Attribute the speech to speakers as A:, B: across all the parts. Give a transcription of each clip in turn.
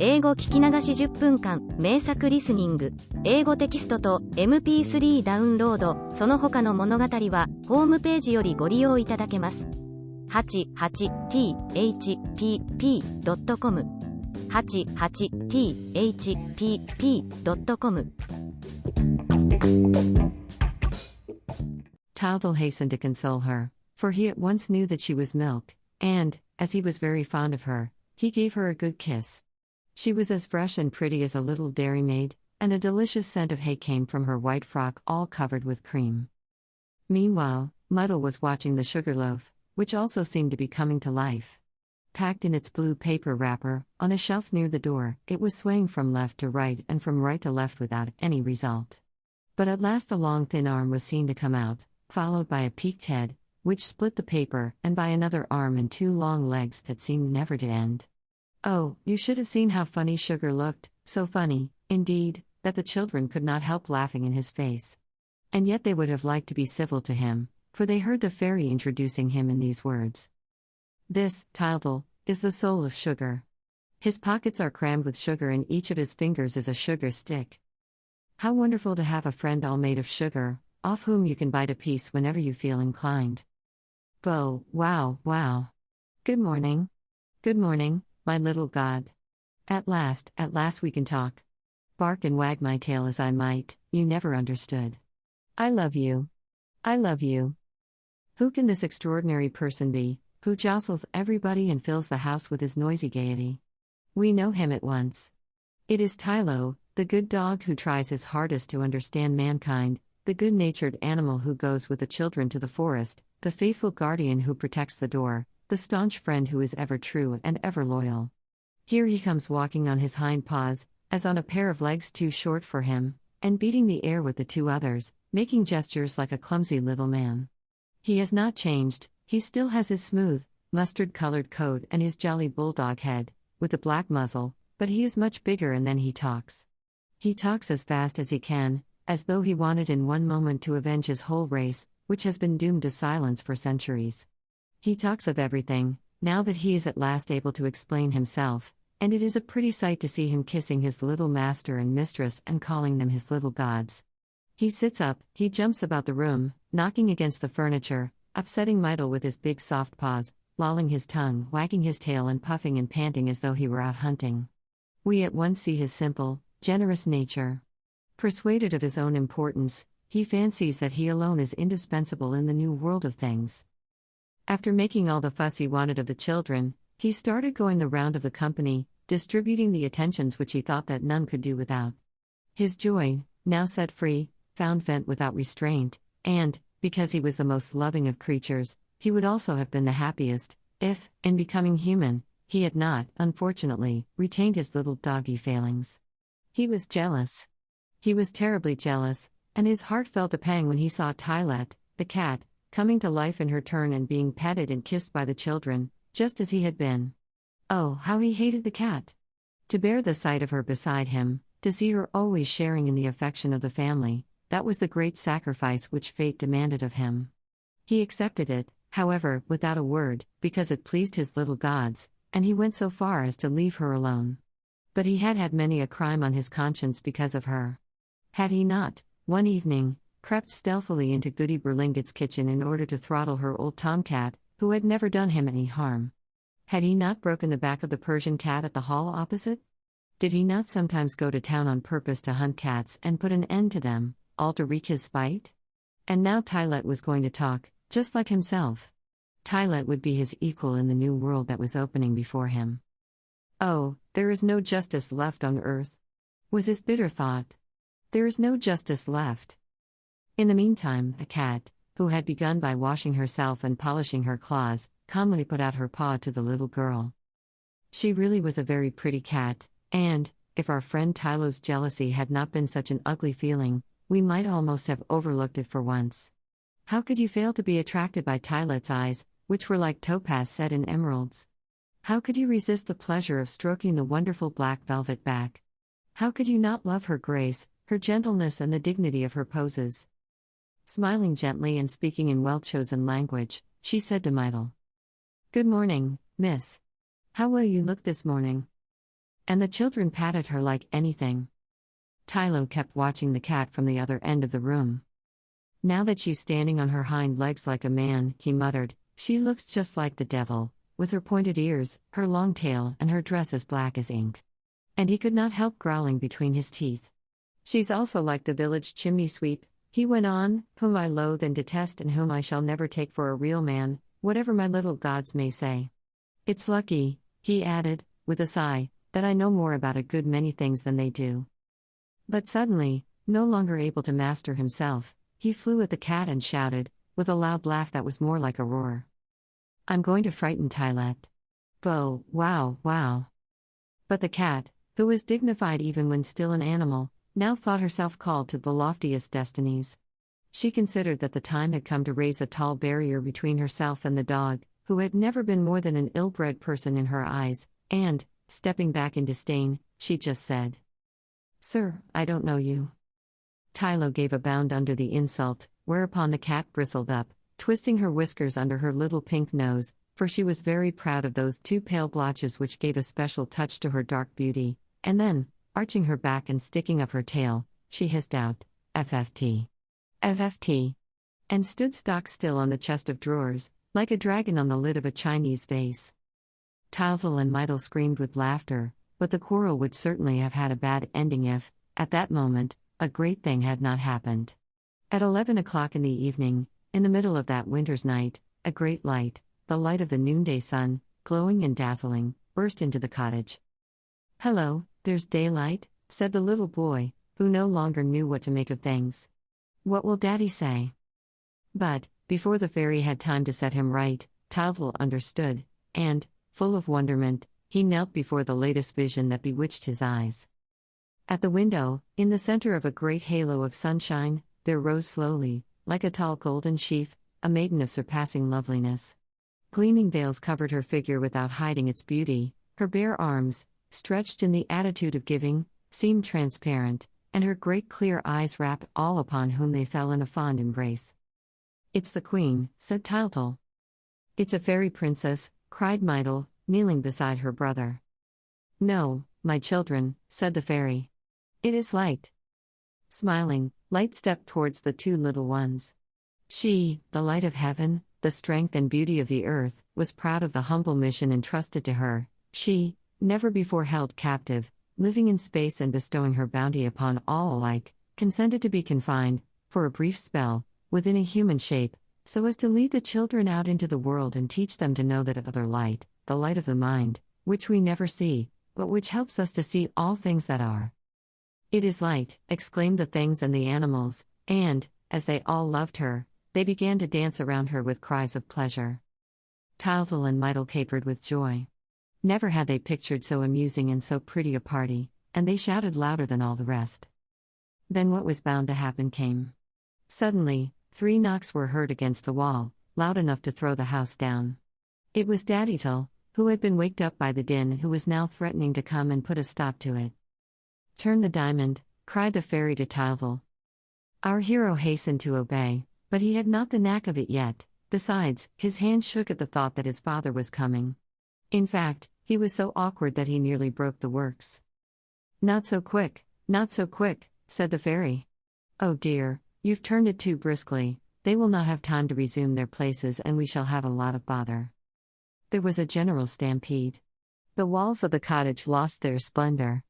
A: 英語聞き流し10分間、名作リスニング、英語テキストと MP3 ダウンロード、その他の物語は、ホームページよりご利用いただけます。88thpp.com 88thpp.com
B: Tildal hastened to console her, for he at once knew that she was milk, and, as he was very fond of her, he gave her a good kiss. She was as fresh and pretty as a little dairymaid, and a delicious scent of hay came from her white frock all covered with cream. Meanwhile, Muddle was watching the sugar loaf, which also seemed to be coming to life. Packed in its blue paper wrapper, on a shelf near the door, it was swaying from left to right and from right to left without any result. But at last a long thin arm was seen to come out, followed by a peaked head, which split the paper, and by another arm and two long legs that seemed never to end. Oh, you should have seen how funny Sugar looked, so funny, indeed, that the children could not help laughing in his face. And yet they would have liked to be civil to him, for they heard the fairy introducing him in these words. This, Tildal, is the soul of Sugar. His pockets are crammed with sugar and each of his fingers is a sugar stick. How wonderful to have a friend all made of sugar, off whom you can bite a piece whenever you feel inclined. Bo, wow, wow. Good morning. Good morning, my little god. At last we can talk. Bark and wag my tail as I might, you never understood. I love you. I love you. Who can this extraordinary person be, who jostles everybody and fills the house with his noisy gaiety? We know him at once. It is Tylo, the good dog who tries his hardest to understand mankind, the good-natured animal who goes with the children to the forest, the faithful guardian who protects the door, the staunch friend who is ever true and ever loyal. Here he comes walking on his hind paws, as on a pair of legs too short for him, and beating the air with the two others, making gestures like a clumsy little man. He has not changed, he still has his smooth, mustard-colored coat and his jolly bulldog head, with a black muzzle, but he is much bigger and then he talks. He talks as fast as he can, as though he wanted in one moment to avenge his whole race, which has been doomed to silence for centuries. He talks of everything, now that he is at last able to explain himself, and it is a pretty sight to see him kissing his little master and mistress and calling them his little gods. He sits up, he jumps about the room, knocking against the furniture, upsetting Muddle with his big soft paws, lolling his tongue, wagging his tail and puffing and panting as though he were out hunting. We at once see his simple, generous nature. Persuaded of his own importance, he fancies that he alone is indispensable in the new world of things. After making all the fuss he wanted of the children, he started going the round of the company, distributing the attentions which he thought that none could do without. His joy, now set free, found vent without restraint, and, because he was the most loving of creatures, he would also have been the happiest, if, in becoming human, he had not, unfortunately, retained his little doggy failings. He was jealous. He was terribly jealous, and his heart felt a pang when he saw Tylette, the cat, coming to life in her turn and being petted and kissed by the children, just as he had been. Oh, how he hated the cat! To bear the sight of her beside him, to see her always sharing in the affection of the family, that was the great sacrifice which fate demanded of him. He accepted it, however, without a word, because it pleased his little gods, and he went so far as to leave her alone. But he had had many a crime on his conscience because of her. Had he not, one evening, crept stealthily into Goody Berlinget's kitchen in order to throttle her old tomcat, who had never done him any harm? Had he not broken the back of the Persian cat at the hall opposite? Did he not sometimes go to town on purpose to hunt cats and put an end to them, all to wreak his spite? And now Tylette was going to talk, just like himself. Tylette would be his equal in the new world that was opening before him. Oh, there is no justice left on earth, was his bitter thought. There is no justice left. In the meantime, the cat, who had begun by washing herself and polishing her claws, calmly put out her paw to the little girl. She really was a very pretty cat, and, if our friend Tylo's jealousy had not been such an ugly feeling, we might almost have overlooked it for once. How could you fail to be attracted by Tylette's eyes, which were like topaz set in emeralds? How could you resist the pleasure of stroking the wonderful black velvet back? How could you not love her grace, her gentleness and the dignity of her poses? Smiling gently and speaking in well-chosen language, she said to Muddle, "Good morning, miss. How well you look this morning." And the children patted her like anything. Tylo kept watching the cat from the other end of the room. Now that she's standing on her hind legs like a man, he muttered, she looks just like the devil, with her pointed ears, her long tail, and her dress as black as ink. And he could not help growling between his teeth. She's also like the village chimney sweep, he went on, whom I loathe and detest and whom I shall never take for a real man, whatever my little gods may say. It's lucky, he added, with a sigh, that I know more about a good many things than they do. But suddenly, no longer able to master himself, he flew at the cat and shouted, with a loud laugh that was more like a roar. I'm going to frighten Tylette. Bo, wow, wow. But the cat, who was dignified even when still an animal, now thought herself called to the loftiest destinies. She considered that the time had come to raise a tall barrier between herself and the dog, who had never been more than an ill-bred person in her eyes, and, stepping back in disdain, she just said, Sir, I don't know you. Tylo gave a bound under the insult, whereupon the cat bristled up, twisting her whiskers under her little pink nose, for she was very proud of those two pale blotches which gave a special touch to her dark beauty, and then, arching her back and sticking up her tail, she hissed out, FFT. FFT. And stood stock still on the chest of drawers, like a dragon on the lid of a Chinese vase. Tylval and Meitel screamed with laughter, but the quarrel would certainly have had a bad ending if, at that moment, a great thing had not happened. At 11 o'clock in the evening, in the middle of that winter's night, a great light, the light of the noonday sun, glowing and dazzling, burst into the cottage. Hello, there's daylight, said the little boy, who no longer knew what to make of things. What will Daddy say? But, before the fairy had time to set him right, Tylval understood, and, full of wonderment, he knelt before the latest vision that bewitched his eyes. At the window, in the center of a great halo of sunshine, there rose slowly, like a tall golden sheaf, a maiden of surpassing loveliness. Gleaming veils covered her figure without hiding its beauty, her bare arms, stretched in the attitude of giving, seemed transparent, and her great clear eyes wrapped all upon whom they fell in a fond embrace. It's the queen, said Tyltal. It's a fairy princess, cried Meitel, kneeling beside her brother. No, my children, said the fairy. It is Light. Smiling, Light stepped towards the two little ones. She, the light of heaven, the strength and beauty of the earth, was proud of the humble mission entrusted to her. She, never before held captive, living in space and bestowing her bounty upon all alike, consented to be confined, for a brief spell, within a human shape, so as to lead the children out into the world and teach them to know that other light, the light of the mind, which we never see, but which helps us to see all things that are. It is Light, exclaimed the things and the animals, and, as they all loved her, they began to dance around her with cries of pleasure. Tylval and Meitel capered with joy. Never had they pictured so amusing and so pretty a party, and they shouted louder than all the rest. Then what was bound to happen came. Suddenly, 3 knocks were heard against the wall, loud enough to throw the house down. It was Daddytal, who had been waked up by the din, who was now threatening to come and put a stop to it. Turn the diamond, cried the fairy to Tylval. Our hero hastened to obey, but he had not the knack of it yet. Besides, his hand shook at the thought that his father was coming. In fact, he was so awkward that he nearly broke the works. Not so quick, said the fairy. Oh dear, you've turned it too briskly, they will not have time to resume their places and we shall have a lot of bother. There was a general stampede. The walls of the cottage lost their splendor.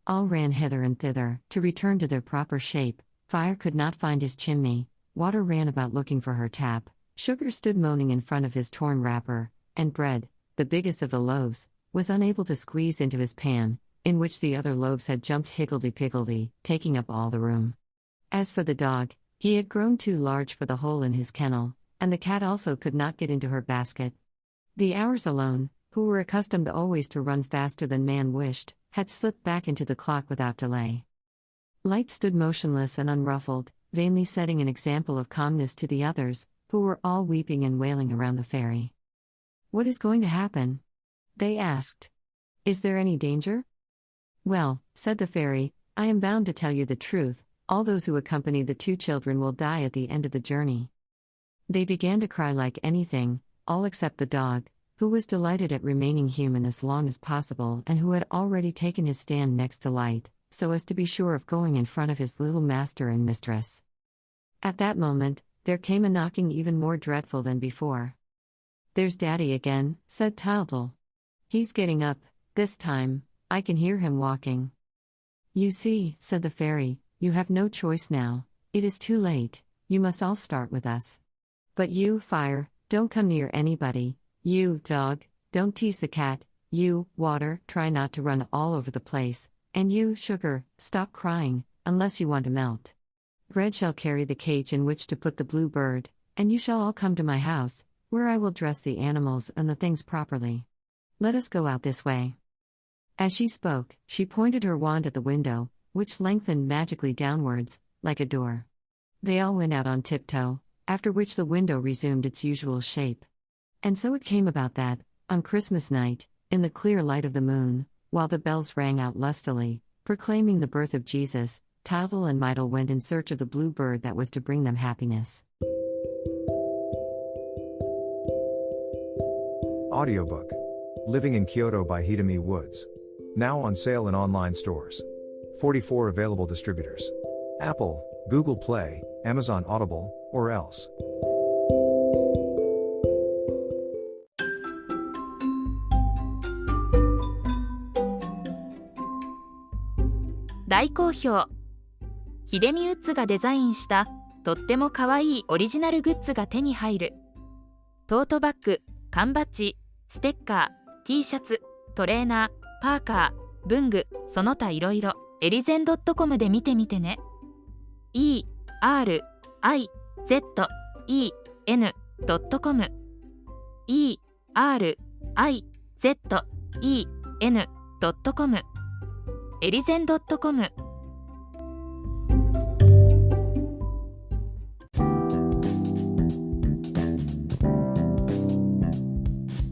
B: All ran hither and thither, to return to their proper shape. Fire could not find his chimney, Water ran about looking for her tap, Sugar stood moaning in front of his torn wrapper, and Bread, the biggest of the loaves, was unable to squeeze into his pan, in which the other loaves had jumped higgledy-piggledy, taking up all the room. As for the dog, he had grown too large for the hole in his kennel, and the cat also could not get into her basket. The hours alone, who were accustomed always to run faster than man wished, had slipped back into the clock without delay. Light stood motionless and unruffled, vainly setting an example of calmness to the others, who were all weeping and wailing around the fairy. "What is going to happen?" they asked. "Is there any danger?" "Well," said the fairy, "I am bound to tell you the truth. All those who accompany the two children will die at the end of the journey." They began to cry like anything, all except the dog, who was delighted at remaining human as long as possible and who had already taken his stand next to Light, so as to be sure of going in front of his little master and mistress. At that moment, there came a knocking even more dreadful than before. "There's Daddy again," said Tildle. "He's getting up, this time, I can hear him walking." "You see," said the fairy, "you have no choice now, it is too late, you must all start with us. But you, Fire, don't come near anybody, you, Dog, don't tease the cat, you, Water, try not to run all over the place, and you, Sugar, stop crying, unless you want to melt. Red shall carry the cage in which to put the blue bird, and you shall all come to my house, where I will dress the animals and the things properly. Let us go out this way." As she spoke, she pointed her wand at the window, which lengthened magically downwards, like a door. They all went out on tiptoe, after which the window resumed its usual shape. And so it came about that, on Christmas night, in the clear light of the moon, while the bells rang out lustily, proclaiming the birth of Jesus, Tildle and Mydle went in search of the blue bird that was to bring them happiness.
C: Audiobook. Living in Kyoto by Hidemi Woods. Now on sale in online stores. 44 available distributors. Apple, Google Play, Amazon Audible, or else.
D: 大好評。ヒデミウッズがデザインしたとってもかわいいオリジナルグッズが手に入る。トートバッグ、缶バッジ、ステッカー、T シャツ、トレーナー、パーカー、文具、その他いろいろ、エリゼン .com で見てみてね。erizen.com erizen.com エリゼン .com。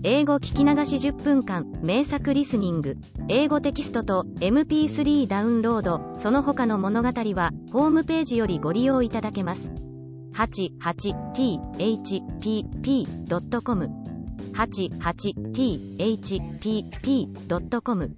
A: 英語聞き流し10分間名作リスニング。英語テキストと MP3 ダウンロード、その他の物語はホームページよりご利用いただけます。88thpp.com 88thpp.com